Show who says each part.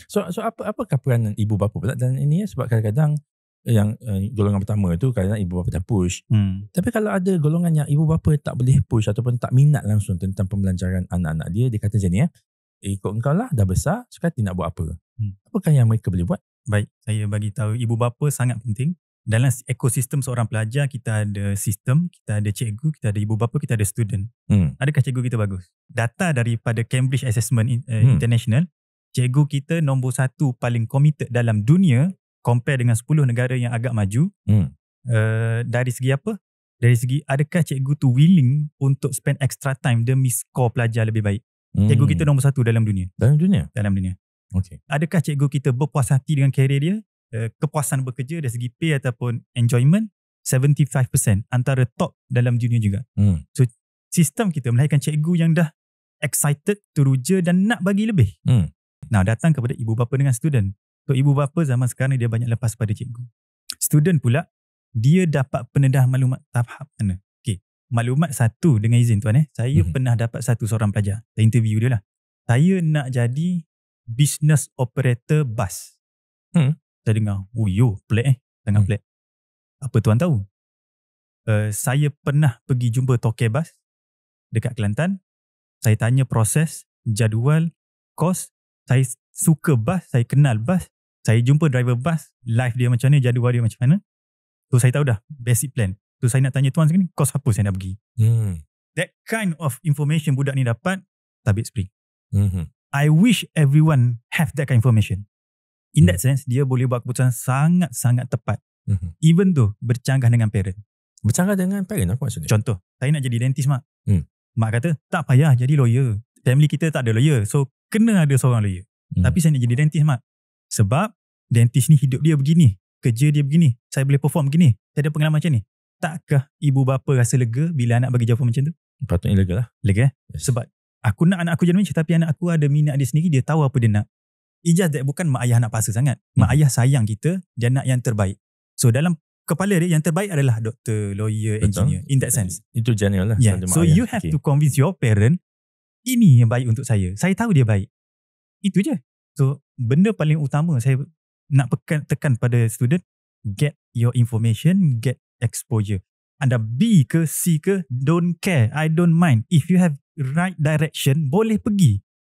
Speaker 1: So apakah peranan ibu bapa pula dalam ini ya? Sebab kadang-kadang yang golongan pertama tu kadang-kadang ibu bapa dah push. Tapi kalau ada golongan yang ibu bapa tak boleh push ataupun tak minat langsung tentang pembelajaran anak-anak dia kata macam ni ikut engkau lah, dah besar, sekarang nak buat apa? Apakah yang mereka boleh buat?
Speaker 2: Baik, saya bagi tahu ibu bapa sangat penting. Dalam ekosistem seorang pelajar, kita ada sistem, kita ada cikgu, kita ada ibu bapa, kita ada student. Adakah cikgu kita bagus? Data daripada Cambridge Assessment International, cikgu kita nombor 1 paling committed dalam dunia compare dengan 10 negara yang agak maju. Dari segi apa? Dari segi adakah cikgu tu willing untuk spend extra time demi skor pelajar lebih baik? Cikgu kita nombor 1 dalam dunia.
Speaker 1: Dalam dunia?
Speaker 2: Dalam dunia.
Speaker 1: Okay.
Speaker 2: Adakah cikgu kita berpuas hati dengan karier dia? Kepuasan bekerja dari segi pay ataupun enjoyment 75% antara top dalam dunia juga. So sistem kita melahirkan cikgu yang dah excited, teruja dan nak bagi lebih. Nah, datang kepada ibu bapa dengan student. So ibu bapa zaman sekarang dia banyak lepas pada cikgu. Student pula dia dapat pendedahan maklumat tahap mana. Okay, maklumat satu dengan izin tuan saya pernah dapat satu seorang pelajar. Saya interview dia lah. Saya nak jadi business operator bus. Saya dengar, pelik sangat pelik. Apa tuan tahu? Saya pernah pergi jumpa toke bas dekat Kelantan. Saya tanya proses, jadual, kos. Saya suka bas, saya kenal bas. Saya jumpa driver bas, live dia macam mana, jadual dia macam mana. So saya tahu dah basic plan. So saya nak tanya tuan sekali, kos apa saya nak pergi. That kind of information budak ni dapat, tabik spring. I wish everyone have that kind of information. In that sense, dia boleh buat keputusan sangat-sangat tepat. Even tu bercanggah dengan parent.
Speaker 1: Bercanggah dengan parent apa maksudnya?
Speaker 2: Contoh, saya nak jadi dentist mak. Mak kata, tak payah jadi lawyer. Family kita tak ada lawyer. So, kena ada seorang lawyer. Tapi saya nak jadi dentist mak. Sebab, dentist ni hidup dia begini. Kerja dia begini. Saya boleh perform begini. Saya ada pengalaman macam ni. Takkah ibu bapa rasa lega bila anak bagi jawapan macam tu?
Speaker 1: Patutnya lega lah.
Speaker 2: Lega yes. Sebab, aku nak anak aku jadi macam, tapi anak aku ada minat dia sendiri. Dia tahu apa dia nak. It's just that bukan mak ayah nak paksa sangat. Mak ayah sayang kita, dia nak yang terbaik. So dalam kepala dia yang terbaik adalah doktor, lawyer, engineer. In that sense.
Speaker 1: Itu general lah.
Speaker 2: Yeah. So you have to convince your parent, ini yang baik untuk saya. Saya tahu dia baik. Itu je. So benda paling utama saya nak tekan pada student, get your information, get exposure. Anda B ke C ke, don't care. I don't mind. If you have right direction, boleh pergi.